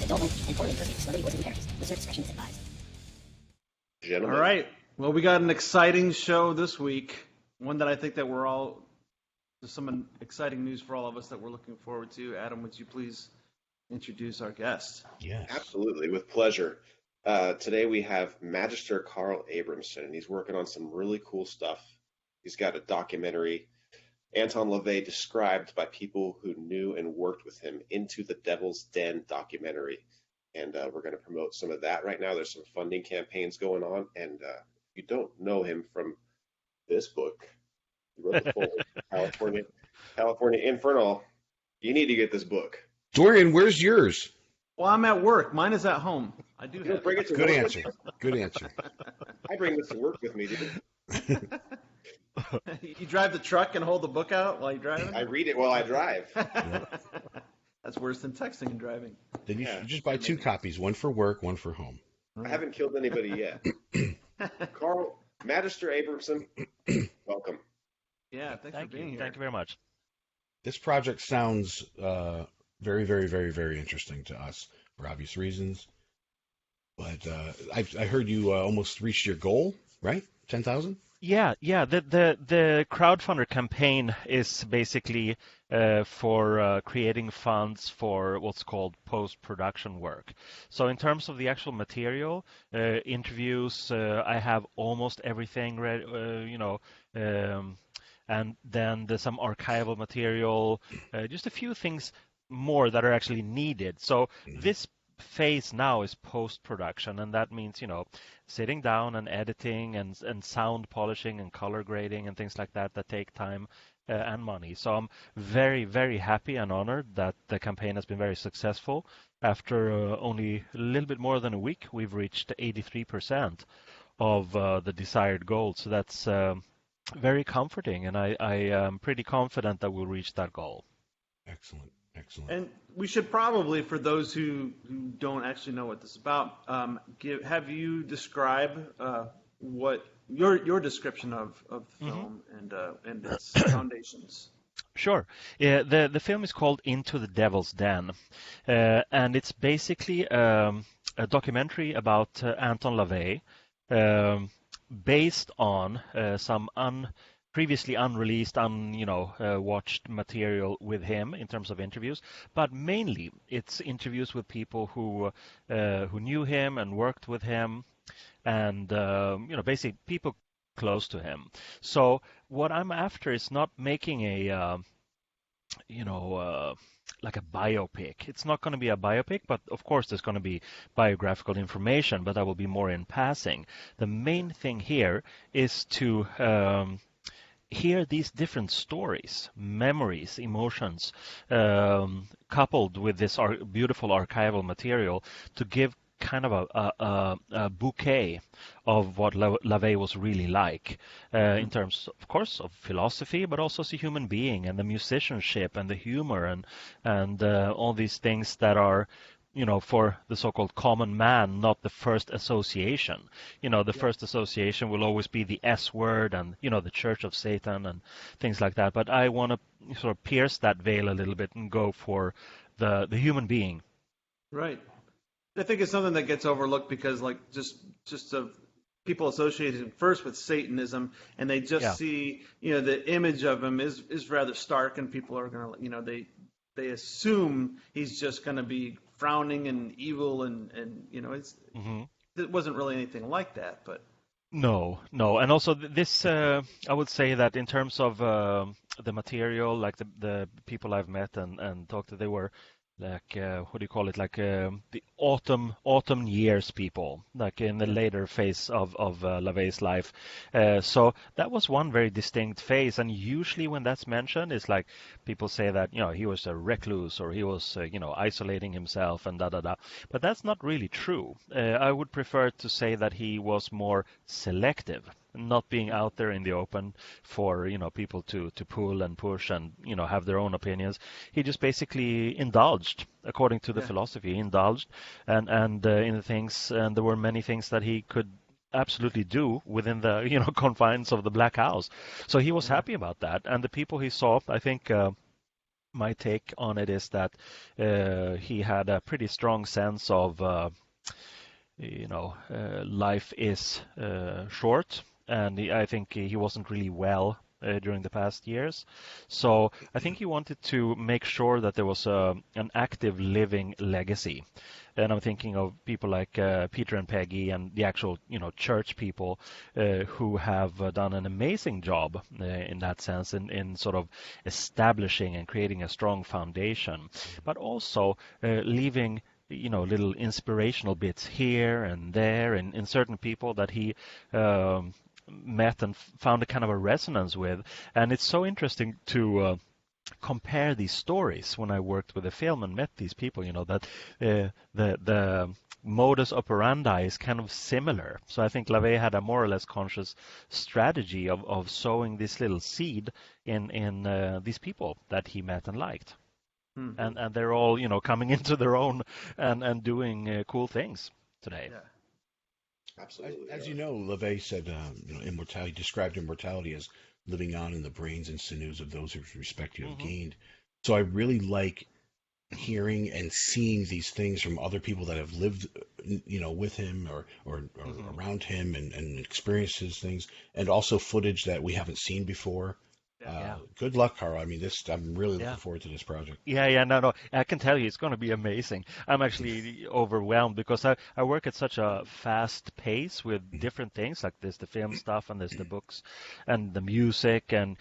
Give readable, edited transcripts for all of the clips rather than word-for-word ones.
adult and poorly impersonated celebrity voices and characters. Listener discretion is advised. Gentlemen. All right. Well, we got an exciting show this week. One that I think that there's some exciting news for all of us that we're looking forward to. Adam, would you please introduce our guest? Yes. Absolutely, with pleasure. Today we have Magister Carl Abrahamsson, and he's working on some really cool stuff. He's got a documentary, Anton LaVey Described by People Who Knew and Worked with Him, Into the Devil's Den documentary. And we're going to promote some of that right now. There's some funding campaigns going on, and if you don't know him from this book, he wrote the full California Infernal. You need to get this book. Dorian, where's yours? Well, I'm at work. Mine is at home. I do have Bring it to Good work. answer. Good answer. I bring this to work with me, dude. You drive the truck and hold the book out while you're driving? I read it while I drive. That's worse than texting and driving. Then you should just buy 2 copies, one for work, one for home. I haven't killed anybody yet. Carl, Magister Abrahamsson, welcome. Yeah, thanks for being here. Thank you very much. This project sounds very, very, very, very interesting to us for obvious reasons. But I heard you almost reached your goal, right? 10,000? Yeah. The crowdfunder campaign is basically for creating funds for what's called post-production work. So in terms of the actual material, interviews, I have almost everything ready, and then there's some archival material, just a few things more that are actually needed. So this phase now is post-production, and that means, sitting down and editing and sound polishing and color grading and things like that take time and money. So I'm very, very happy and honored that the campaign has been very successful. After only a little bit more than a week, we've reached 83% of the desired goal. So that's very comforting, and I am pretty confident that we'll reach that goal. Excellent. And we should probably, for those who don't actually know what this is about, have you describe what your description of the film and its foundations. Sure. The film is called Into the Devil's Den, and it's basically a documentary about Anton LaVey, based on some previously unreleased, watched material with him in terms of interviews, but mainly it's interviews with people who knew him and worked with him, and basically people close to him. So what I'm after is not making a like a biopic. It's not going to be a biopic, but of course there's going to be biographical information, but that will be more in passing. The main thing here is to hear these different stories, memories, emotions, coupled with this beautiful archival material to give kind of a bouquet of what LaVey was really like, in terms, of course, of philosophy, but also as a human being, and the musicianship and the humor and all these things that are, for the so-called common man, not the first association. The first association will always be the S word and, the Church of Satan and things like that. But I want to sort of pierce that veil a little bit and go for the human being. Right. I think it's something that gets overlooked because, just of people associated him first with Satanism, and they just see, the image of him is rather stark, and people are going to, they assume he's just going to be frowning and evil, and it wasn't really anything like that, but. No, and also this, I would say that in terms of the material, like the people I've met and talked to, they were like, what do you call it, like the autumn years people, like in the later phase of LaVey's life. So that was one very distinct phase, and usually when that's mentioned, it's like people say that, he was a recluse, or he was, isolating himself and da-da-da. But that's not really true. I would prefer to say that he was more selective, not being out there in the open for, people to pull and push and, have their own opinions. He just basically indulged, according to the philosophy. He indulged and in the things, and there were many things that he could absolutely do within the, confines of the Black House. So he was happy about that. And the people he saw, I think, my take on it is that he had a pretty strong sense of life is short, and I think he wasn't really well during the past years. So I think he wanted to make sure that there was an active living legacy. And I'm thinking of people like Peter and Peggy and the actual, church people who have done an amazing job in that sense, in sort of establishing and creating a strong foundation, but also leaving little inspirational bits here and there in certain people that he met and found a kind of a resonance with. And it's so interesting to compare these stories when I worked with the film and met these people, that the modus operandi is kind of similar. So I think LaVey had a more or less conscious strategy of sowing this little seed in these people that he met and liked. And they're all, coming into their own and doing cool things today. Yeah. Absolutely. As you know, LaVey said, immortality, described immortality as living on in the brains and sinews of those whose respect you have gained. So I really like hearing and seeing these things from other people that have lived, with him or around him and experienced his things, and also footage that we haven't seen before. Good luck, Carl. I mean, I'm really looking forward to this project. No. I can tell you it's going to be amazing. I'm actually overwhelmed because I work at such a fast pace with different things like this, the film stuff, and there's the books and the music, and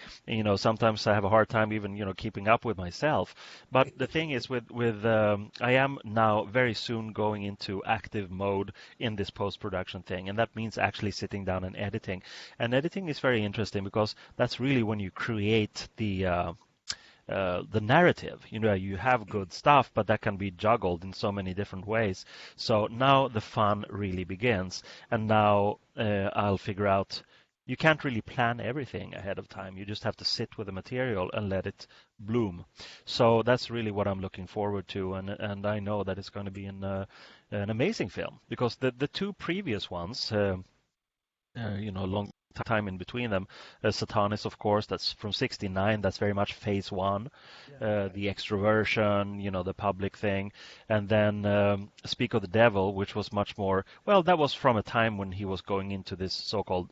sometimes I have a hard time even keeping up with myself. But the thing is, with I am now very soon going into active mode in this post-production thing, and that means actually sitting down and editing. And editing is very interesting because that's really when you create the narrative. You have good stuff, but that can be juggled in so many different ways. So now the fun really begins, and now I'll figure out. You can't really plan everything ahead of time. You just have to sit with the material and let it bloom. So that's really what I'm looking forward to, and I know that it's going to be an amazing film because the two previous ones, long time in between them. Satanis, of course, that's from '69. That's very much phase one, the extroversion, the public thing. And then Speak of the Devil, which was much more, well, that was from a time when he was going into this so-called,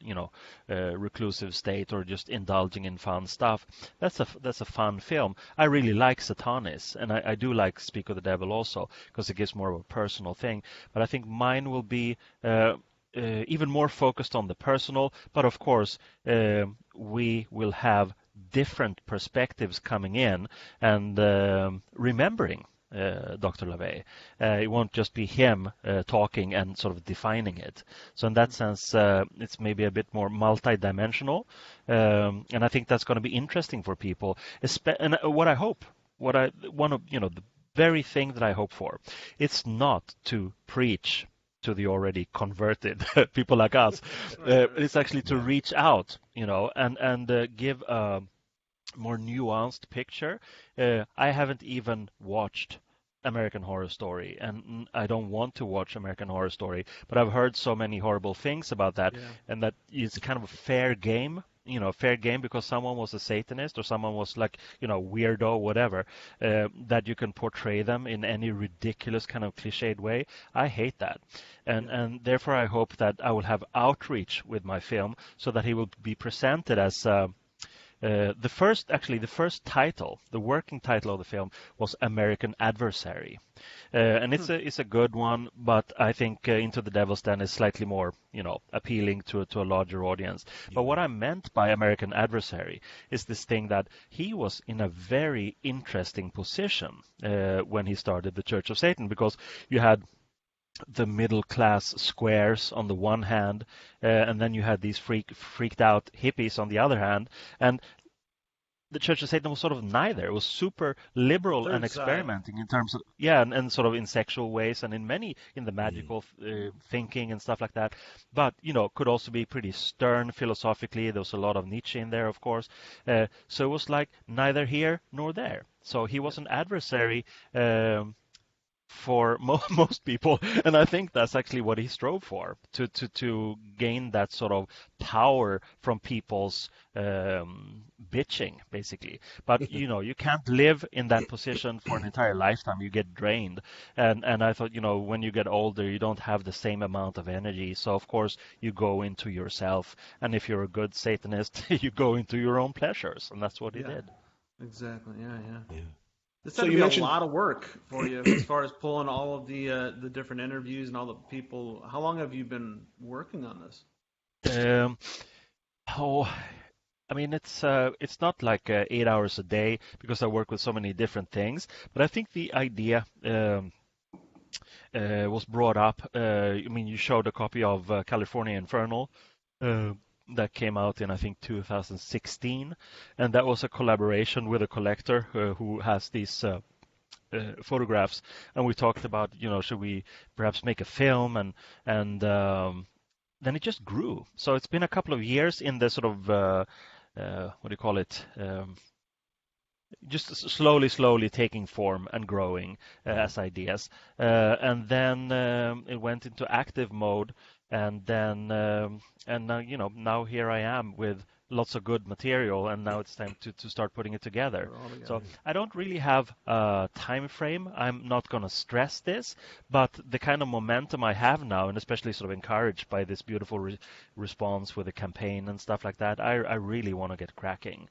reclusive state or just indulging in fun stuff. That's a fun film. I really like Satanis, and I do like Speak of the Devil also because it gives more of a personal thing. But I think mine will be even more focused on the personal, but of course we will have different perspectives coming in and remembering Dr. LaVey. It won't just be him talking and sort of defining it. So in that sense, it's maybe a bit more multi-dimensional, and I think that's going to be interesting for people. And one of the very thing that I hope for, it's not to preach to the already converted people like us. It's actually to reach out, and give a more nuanced picture. I haven't even watched American Horror Story, and I don't want to watch American Horror Story, but I've heard so many horrible things about that, and that it's kind of a fair game. Fair game because someone was a Satanist or someone was like, weirdo, whatever, that you can portray them in any ridiculous kind of cliched way. I hate that. And therefore I hope that I will have outreach with my film so that he will be presented as the first title, the working title of the film was American Adversary. And it's a good one, but I think Into the Devil's Den is slightly more, appealing to a larger audience. But what I meant by American Adversary is this thing that he was in a very interesting position when he started the Church of Satan, because you had the middle class squares on the one hand, and then you had these freaked out hippies on the other hand, and the Church of Satan was sort of neither. It was super liberal and experimenting in terms of and sort of in sexual ways and in the magical thinking and stuff like that. But could also be pretty stern philosophically. There was a lot of Nietzsche in there, of course. So it was like neither here nor there. So he was an adversary for most people, and I think that's actually what he strove for, to gain that sort of power from people's bitching, basically. But you can't live in that position for an entire lifetime. You get drained, and I thought, when you get older, you don't have the same amount of energy. So of course you go into yourself, and if you're a good Satanist, you go into your own pleasures, and that's what he did. Exactly. Yeah. Yeah. This So had to you be mentioned- a lot of work for you as far as pulling all of the different interviews and all the people. How long have you been working on this? Oh, I mean, it's not like 8 hours a day because I work with so many different things. But I think the idea was brought up. I mean, you showed a copy of California Infernal that came out in, I think, 2016, and that was a collaboration with a collector who has these photographs, and we talked about, should we perhaps make a film, and then it just grew. So it's been a couple of years in the sort of what do you call it? Just slowly taking form and growing as ideas, and then it went into active mode, and then and now now here I am with lots of good material, and now it's time to start putting it together. So I don't really have a time frame. I'm not going to stress this, but the kind of momentum I have now, and especially sort of encouraged by this beautiful response with the campaign and stuff like that, I really want to get cracking.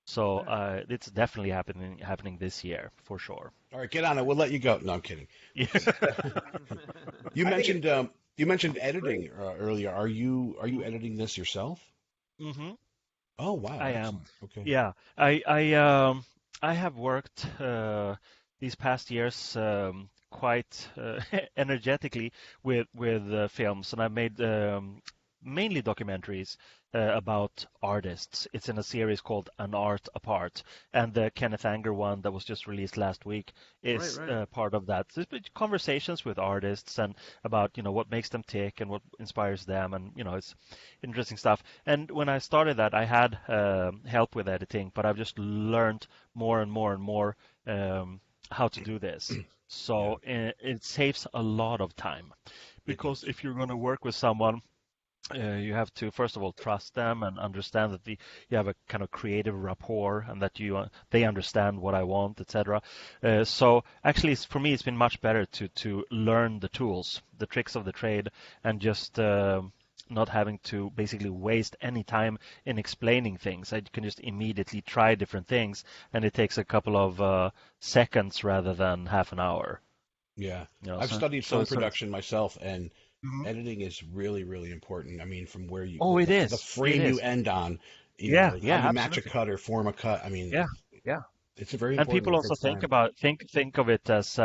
So it's definitely happening this year for sure. All right, get on it. We'll let you go. No, I'm kidding. Yeah. You mentioned editing earlier. Are you editing this yourself? Mm-hmm. Oh wow, I excellent. am. Okay. Yeah, I have worked these past years quite energetically with films, and I've made mainly documentaries about artists. It's in a series called An Art Apart, and the Kenneth Anger one that was just released last week is Right. part of that. So it's been conversations with artists and about what makes them tick and what inspires them, and it's interesting stuff. And when I started that, I had help with editing, but I've just learned more and more and more how to do this. So it saves a lot of time, because if you're going to work with someone, you have to first of all trust them and understand that you have a kind of creative rapport, and that they understand what I want, etc. So actually, for me, it's been much better to learn the tools, the tricks of the trade, and just not having to basically waste any time in explaining things. I can just immediately try different things, and it takes a couple of seconds rather than half an hour. Yeah, I've studied film production myself, and Mhm. editing is really, really important. I mean, from where you Oh, it is. the frame you end on, Yeah, how yeah, you match a absolutely. cut or form a cut. I mean, Yeah, yeah. it's a very And important. people It also takes time. think of it as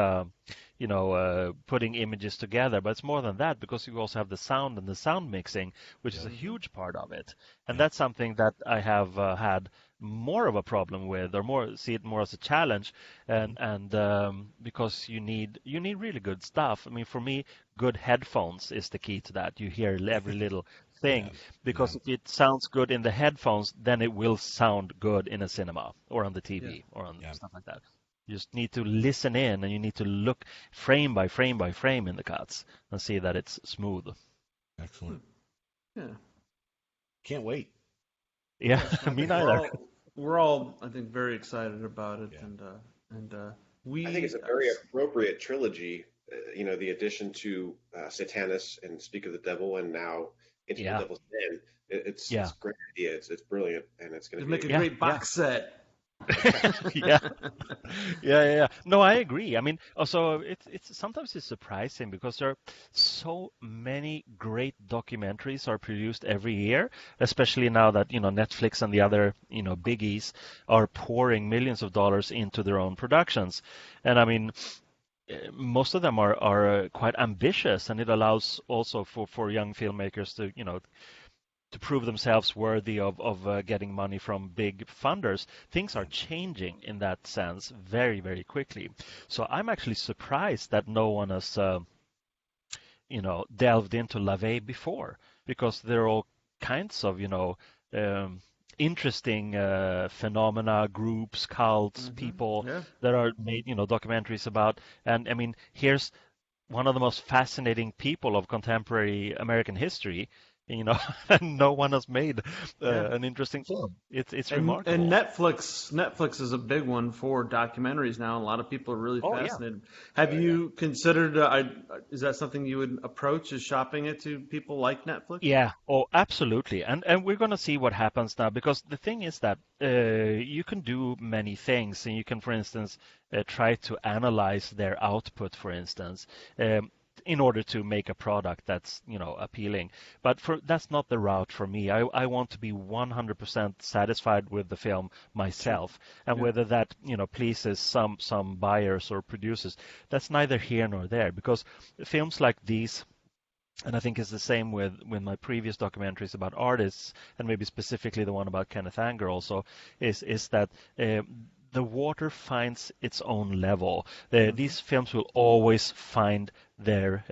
putting images together, but it's more than that, because you also have the sound and the sound mixing, which is a huge part of it. And that's something that I have had more of a problem with, or see it more as a challenge, and because you need really good stuff. I mean, for me, good headphones is the key to that. You hear every little thing, because if it sounds good in the headphones, then it will sound good in a cinema or on the TV or on stuff like that. You just need to listen in, and you need to look frame by frame by frame in the cuts and see that it's smooth. Excellent. Yeah. Can't wait. Yeah, me neither. We're all, I think, very excited about it, and we. I think it's a very appropriate trilogy. The addition to Satanis and Speak of the Devil, and now Into the Devil's Den. It's a great idea. It's brilliant, and it's going to make a great box set. Yeah. No, I agree. I mean, also it's sometimes it's surprising, because there are so many great documentaries are produced every year, especially now that Netflix and the other biggies are pouring millions of dollars into their own productions, and I mean, most of them are quite ambitious, and it allows also for young filmmakers to prove themselves worthy of getting money from big funders. Things are changing in that sense very, very quickly. So I'm actually surprised that no one has, delved into LaVey before, because there are all kinds of, interesting phenomena, groups, cults, people that are made, documentaries about. And I mean, here's one of the most fascinating people of contemporary American history. And no one has made an interesting film. It's remarkable. And Netflix is a big one for documentaries now. A lot of people are really fascinated. Have you considered? Is that something you would approach? Is shopping it to people like Netflix? Yeah. Oh, absolutely. And we're going to see what happens now, because the thing is that you can do many things, and you can, for instance, try to analyze their output, for instance. In order to make a product that's appealing, but that's not the route for me. I want to be 100% satisfied with the film myself, and whether that pleases some buyers or producers, that's neither here nor there, because films like these, and I think it's the same with my previous documentaries about artists, and maybe specifically the one about Kenneth Anger also, is that the water finds its own level. These films will always find their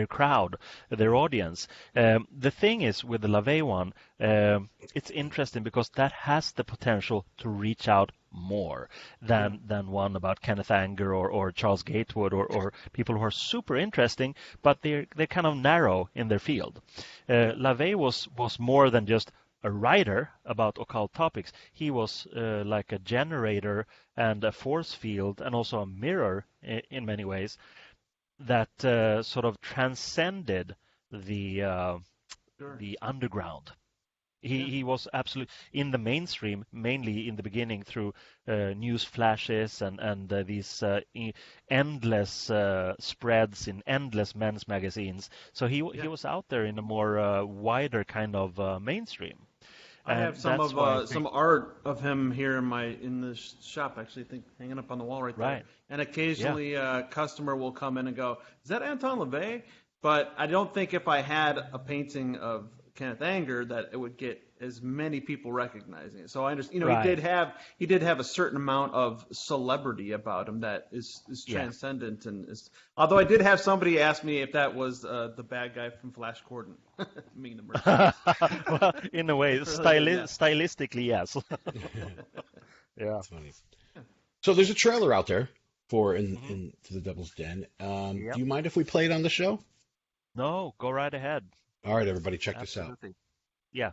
crowd, their audience. The thing is, with the LaVey one, it's interesting because that has the potential to reach out more than one about Kenneth Anger or Charles Gatewood or people who are super interesting, but they're kind of narrow in their field. LaVey was more than just a writer about occult topics. He was like a generator and a force field, and also a mirror in many ways, that sort of transcended the underground. He was absolutely in the mainstream, mainly in the beginning through news flashes and these endless spreads in endless men's magazines. So he was out there in a more wider kind of mainstream. I have some art of him here in the shop, actually, I think hanging up on the wall right there. Right. And occasionally a customer will come in and go, "Is that Anton LaVey?" But I don't think if I had a painting of Kenneth Anger that it would get as many people recognizing it. So I understand, he did have a certain amount of celebrity about him that is transcendent, and although I did have somebody ask me if that was the bad guy from Flash Gordon. Mean the murder. Well, in a way, stylistically, yes. Yeah. That's funny. So there's a trailer out there for Into the Devil's Den. Do you mind if we play it on the show? No, go right ahead. All right, everybody, check this out. Yeah.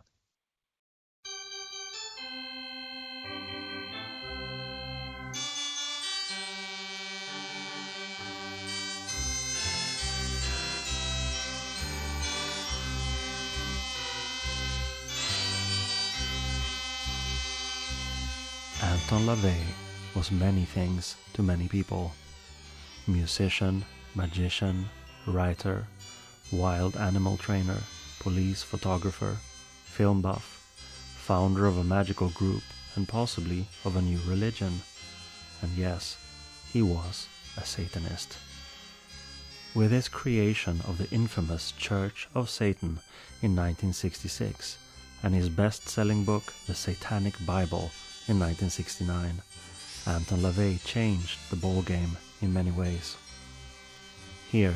Anton LaVey was many things to many people. Musician, magician, writer, wild animal trainer, police photographer, film buff, founder of a magical group, and possibly of a new religion. And yes, he was a Satanist. With his creation of the infamous Church of Satan in 1966 and his best-selling book, The Satanic Bible, in 1969, Anton LaVey changed the ballgame in many ways. Here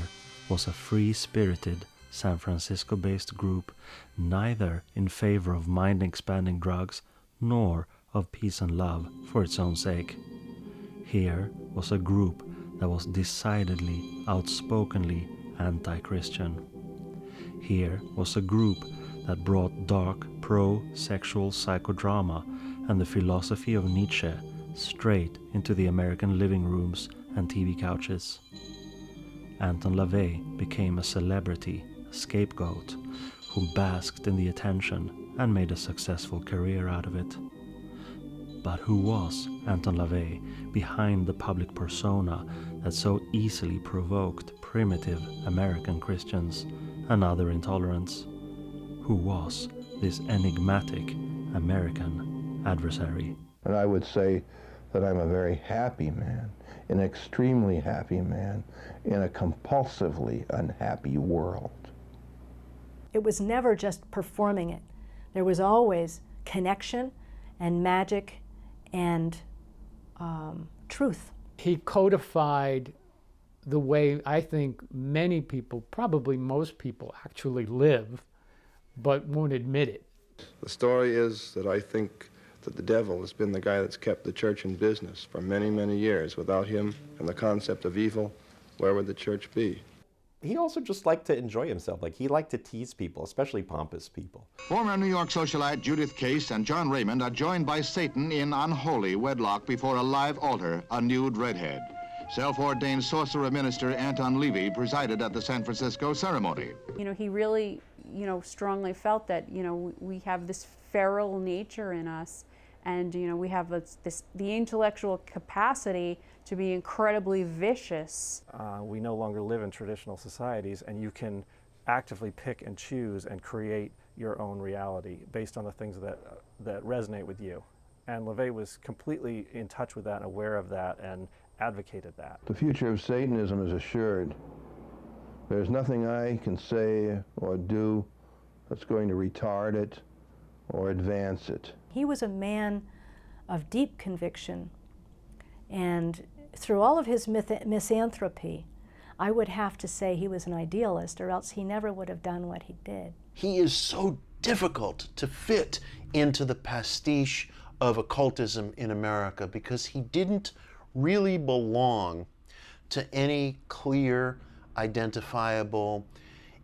was a free-spirited San Francisco-based group, neither in favor of mind-expanding drugs nor of peace and love for its own sake. Here was a group that was decidedly, outspokenly anti-Christian. Here was a group that brought dark pro-sexual psychodrama and the philosophy of Nietzsche straight into the American living rooms and TV couches. Anton LaVey became a celebrity, a scapegoat, who basked in the attention and made a successful career out of it. But who was Anton LaVey behind the public persona that so easily provoked primitive American Christians and other intolerants? Who was this enigmatic American adversary? And I would say that I'm a very happy man, an extremely happy man, in a compulsively unhappy world. It was never just performing it. There was always connection and magic and truth. He codified the way I think many people, probably most people, actually live, but won't admit it. The story is that I think that the devil has been the guy that's kept the church in business for many, many years. Without him and the concept of evil, where would the church be? He also just liked to enjoy himself. Like, he liked to tease people, especially pompous people. Former New York socialite Judith Case and John Raymond are joined by Satan in unholy wedlock before a live altar, a nude redhead. Self-ordained sorcerer minister Anton LaVey presided at the San Francisco ceremony. You know, he really, strongly felt that, we have this feral nature in us, and, we have the intellectual capacity to be incredibly vicious. We no longer live in traditional societies, and you can actively pick and choose and create your own reality based on the things that resonate with you. And LaVey was completely in touch with that and aware of that and advocated that. The future of Satanism is assured. There's nothing I can say or do that's going to retard it or advance it. He was a man of deep conviction, and through all of his misanthropy, I would have to say he was an idealist, or else he never would have done what he did. He is so difficult to fit into the pastiche of occultism in America because he didn't really belong to any clear, identifiable,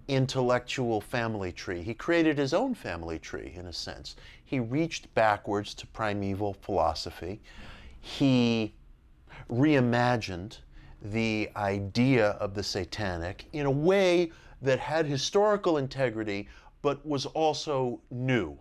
intellectual family tree. He created his own family tree, in a sense. He reached backwards to primeval philosophy. He reimagined the idea of the satanic in a way that had historical integrity, but was also new.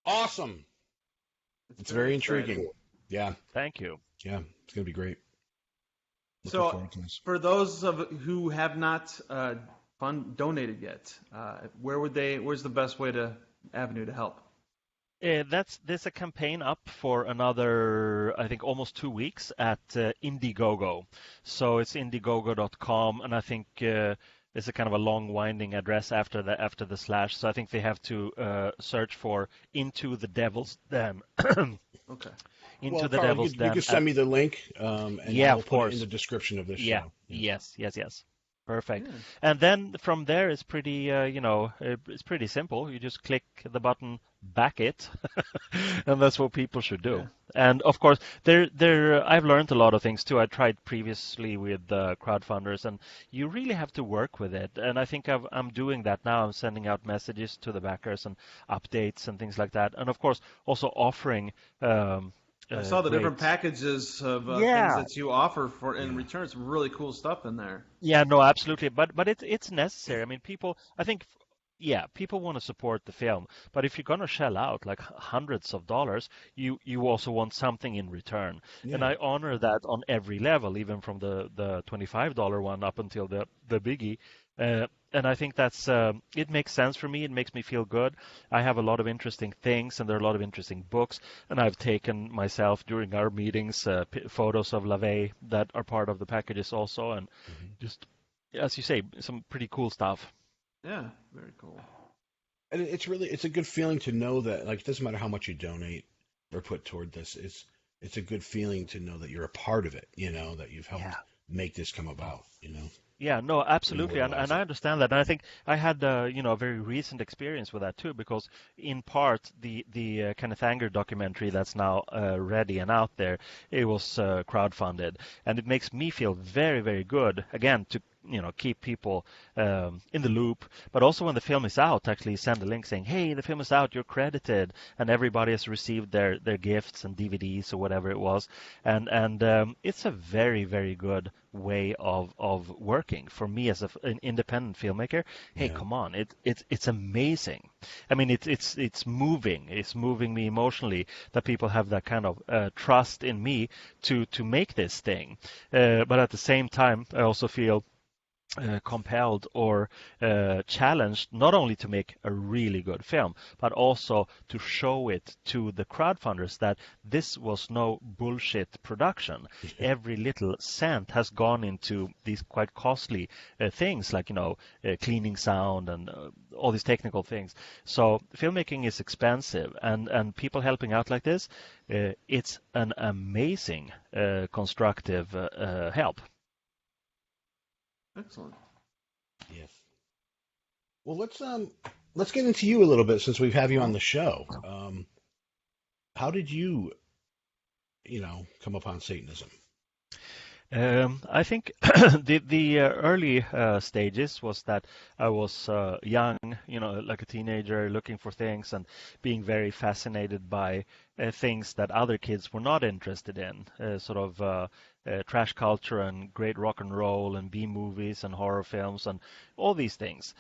Awesome. It's very intriguing. Yeah. Thank you. Yeah, it's going to be great. So, for those who have not donated yet, where's the best avenue to help? There's a campaign up for another, I think, almost 2 weeks at Indiegogo. So it's indiegogo.com, and I think it's a kind of a long winding address after the slash. So I think they have to search for Into the Devil's Den. Okay. Into the Devil's Den. You can send me the link, and yeah, I'll put it in the description of this show. Yeah. Yes. Perfect. Yeah. And then from there, it's pretty, it's pretty simple. You just click the button, back it, and that's what people should do. Yeah. And of course, I've learned a lot of things too. I tried previously with crowdfunders, and you really have to work with it. And I think I'm doing that now. I'm sending out messages to the backers and updates and things like that. And of course, also offering. I saw the different packages of things that you offer for in return. Some really cool stuff in there. Yeah, no, absolutely. But it's necessary. I mean, people want to support the film. But if you're going to shell out like hundreds of dollars, you also want something in return. Yeah. And I honor that on every level, even from the $25 one up until the biggie. And I think that's it makes sense for me. It makes me feel good. I have a lot of interesting things, and there are a lot of interesting books. And I've taken myself during our meetings photos of LaVey that are part of the packages also, and just as you say, some pretty cool stuff. Yeah, very cool. And it's a good feeling to know that, like, it doesn't matter how much you donate or put toward this. It's a good feeling to know that you're a part of it. You know, that you've helped make this come about. You know. Yeah, no, absolutely, and I understand that. And I think I had a very recent experience with that too, because in part the Kenneth Anger documentary that's now ready and out there, it was crowdfunded, and it makes me feel very, very good again to keep people in the loop. But also when the film is out, actually send a link saying, hey, the film is out, you're credited, and everybody has received their gifts and DVDs or whatever it was. And it's a very, very good way of working for me as an independent filmmaker. Hey, come on, it's amazing. I mean, it's moving. It's moving me emotionally that people have that kind of trust in me to make this thing. But at the same time, I also feel compelled or challenged not only to make a really good film, but also to show it to the crowdfunders that this was no bullshit production. Every little cent has gone into these quite costly things like, cleaning sound and all these technical things. So filmmaking is expensive, and people helping out like this, it's an amazing constructive help. Excellent. Yes. Well, let's get into you a little bit since we have you on the show. How did you, come upon Satanism? I think the early stages was that I was young, like a teenager, looking for things and being very fascinated by things that other kids were not interested in, trash culture and great rock and roll and B movies and horror films and all these things.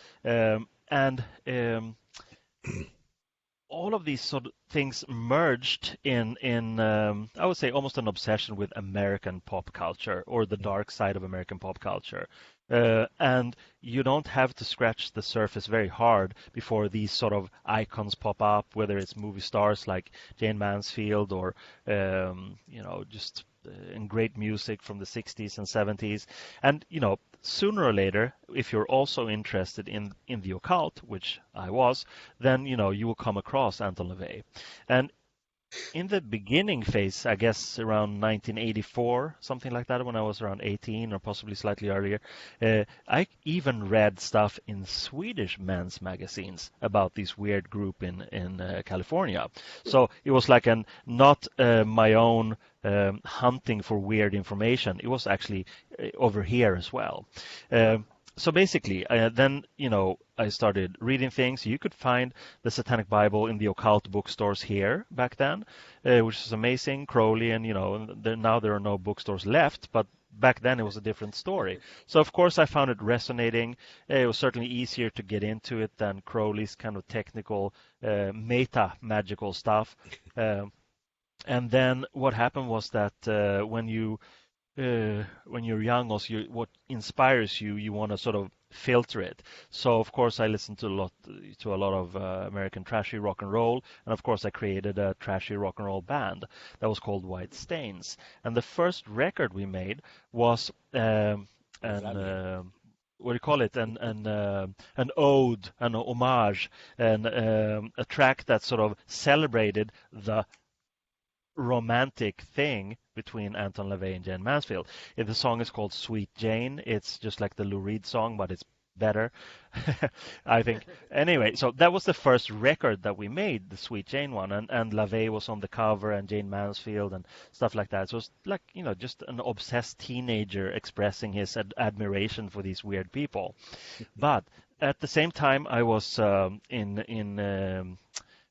All of these sort of things merged in I would say almost an obsession with American pop culture, or the dark side of American pop culture. And you don't have to scratch the surface very hard before these sort of icons pop up, whether it's movie stars like Jane Mansfield or just in great music from the 60s and 70s. And sooner or later, if you're also interested in the occult, which I was, then you will come across Anton LaVey. And in the beginning phase, I guess around 1984, something like that, when I was around 18 or possibly slightly earlier, I even read stuff in Swedish men's magazines about this weird group in California. So it was like not my own hunting for weird information. It was actually over here as well. So basically, then, I started reading things. You could find the Satanic Bible in the occult bookstores here back then, which is amazing. Crowley, and, now there are no bookstores left, but back then it was a different story. So, of course, I found it resonating. It was certainly easier to get into it than Crowley's kind of technical, meta-magical stuff. And then what happened was that when you're young, also what inspires you, you want to sort of filter it. So of course I listened to a lot of American trashy rock and roll, and of course I created a trashy rock and roll band that was called White Stains. And the first record we made was what do you call it? An ode, an homage, and a track that sort of celebrated the romantic thing between Anton LaVey and Jane Mansfield. The song is called Sweet Jane. It's just like the Lou Reed song, but it's better, I think. Anyway, so that was the first record that we made, the Sweet Jane one, and LaVey was on the cover, and Jane Mansfield and stuff like that. So it was like, just an obsessed teenager expressing his admiration for these weird people. But at the same time, I was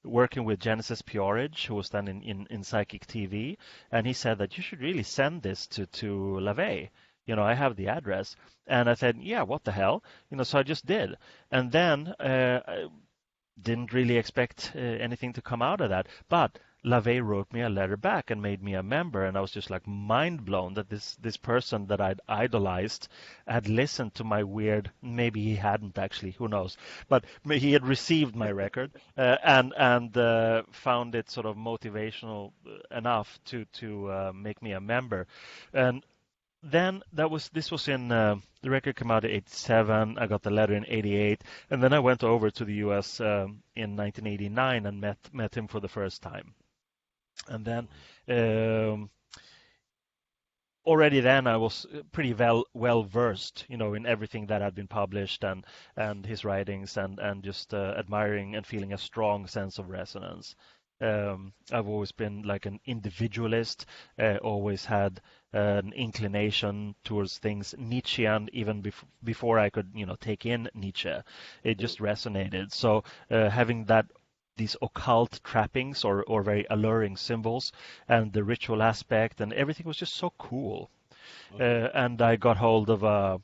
working with Genesis Peorage, who was then in Psychic TV, and he said that you should really send this to LaVey. I have the address. And I said, yeah, what the hell? So I just did. And then I didn't really expect anything to come out of that. But LaVey wrote me a letter back and made me a member, and I was just like mind blown that this person that I'd idolized had listened to my weird, maybe he hadn't actually, who knows, but he had received my record and found it sort of motivational enough to make me a member. And then this was in the record came out in 87. I got the letter in 88, and then I went over to the U.S. In 1989 and met him for the first time. And then already then I was pretty well versed, in everything that had been published and his writings and just admiring and feeling a strong sense of resonance. I've always been like an individualist, always had an inclination towards things Nietzschean even before I could, take in Nietzsche. It just resonated. So having these occult trappings or very alluring symbols and the ritual aspect and everything was just so cool. And I got hold of a,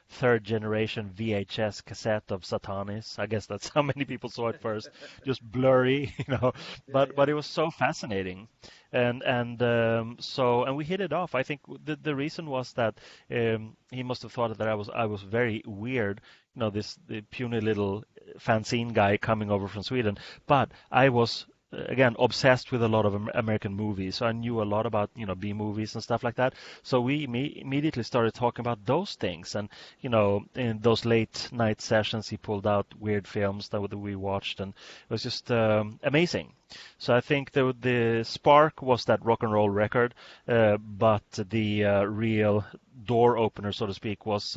third generation VHS cassette of Satanis. I guess that's how many people saw it first. Just blurry, but it was so fascinating. And we hit it off. I think the reason was that he must have thought that I was very weird, the puny little fanzine guy coming over from Sweden. But I was again obsessed with a lot of American movies, so I knew a lot about B movies and stuff like that. So we immediately started talking about those things, and in those late night sessions he pulled out weird films that we watched, and it was just amazing. So I think the spark was that rock and roll record, but the real door opener, so to speak, was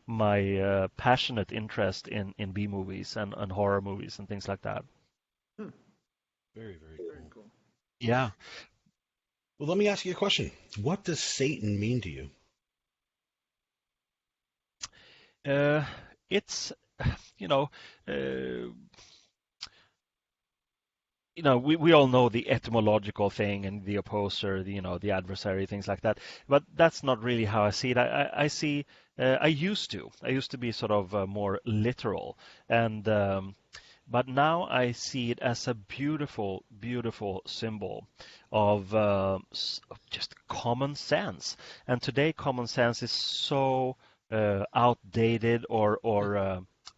my passionate interest in B movies and horror movies and things like that. Very, very cool. Yeah. Well, let me ask you a question. What does Satan mean to you? It's, we all know the etymological thing and the opposer, the adversary, things like that. But that's not really how I see it. I see. I used to be sort of more literal, and but now I see it as a beautiful, beautiful symbol of just common sense. And today, common sense is so outdated or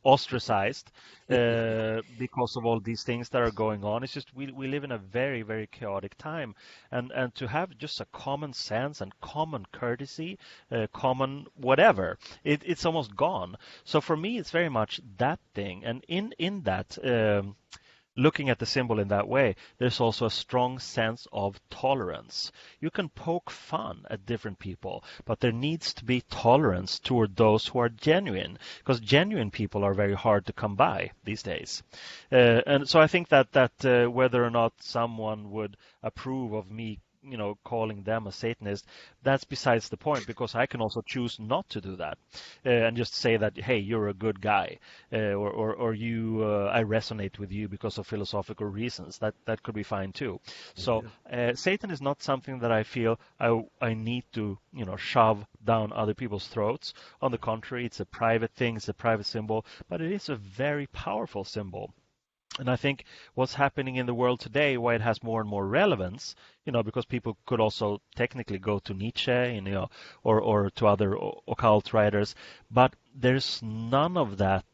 ostracized because of all these things that are going on. It's just we live in a very, very chaotic time, and to have just a common sense and common courtesy, common whatever, it's almost gone. So for me, it's very much that thing, and in that. Looking at the symbol in that way, there's also a strong sense of tolerance. You can poke fun at different people, but there needs to be tolerance toward those who are genuine, because genuine people are very hard to come by these days. And so I think that whether or not someone would approve of me calling them a Satanist, that's besides the point, because I can also choose not to do that and just say that, hey, you're a good guy, or you, I resonate with you because of philosophical reasons. That could be fine too. So Satan is not something that I feel I need to shove down other people's throats. On the contrary, it's a private thing, it's a private symbol, but it is a very powerful symbol. And I think what's happening in the world today, why it has more and more relevance, because people could also technically go to Nietzsche, or to other occult writers, but there's none of that,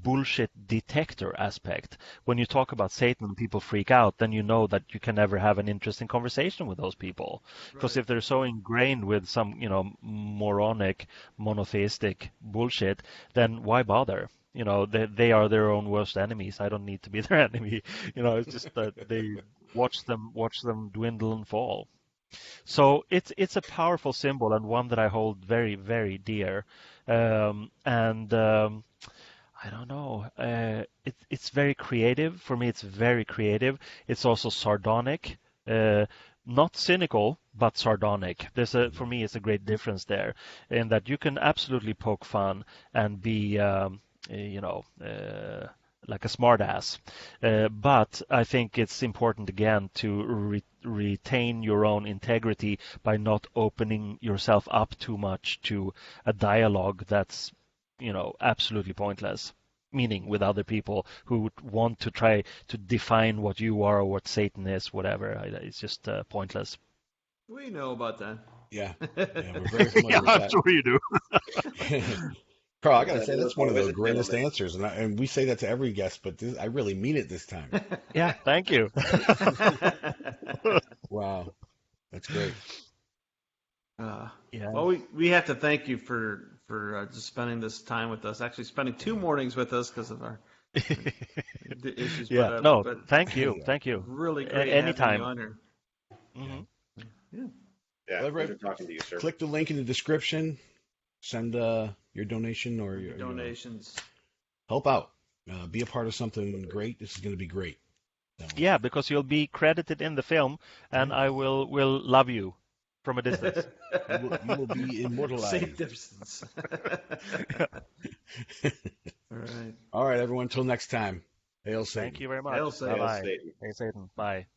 bullshit detector aspect. When you talk about Satan and people freak out, then you know that you can never have an interesting conversation with those people. Because if they're so ingrained with some, moronic, monotheistic bullshit, then why bother? They are their own worst enemies. I don't need to be their enemy. It's just that they watch them dwindle and fall. So it's a powerful symbol and one that I hold very, very dear. I don't know. It's very creative. For me, it's very creative. It's also sardonic. Not cynical, but sardonic. For me, it's a great difference there, in that you can absolutely poke fun and be like a smartass. But I think it's important, again, to retain your own integrity by not opening yourself up too much to a dialogue that's, absolutely pointless. Meaning with other people who would want to try to define what you are or what Satan is, whatever. It's just pointless. We know about that. Yeah, we're very familiar with I'm that. sure you do. Carl, I gotta say that's one of the greatest answers, and we say that to every guest, but I really mean it this time. Yeah, thank you. Wow, that's great. Yeah. Well, we have to thank you for just spending this time with us. Actually, spending 2 mornings with us because of our the issues. Yeah. But thank you. Thank you. Really great anytime. having you on here. Mm-hmm. Yeah. Pleasure talking to you, sir. Click the link in the description. Send your donation or your donations. Help out. be a part of something great. This is going to be great. So. Yeah, because you'll be credited in the film, and I will love you from a distance. You will be immortalized. Safe distance. All right. All right, everyone. Until next time. Hail Satan. Thank you very much. Hail Satan. Bye-bye. Hail Satan. Hail Satan. Bye.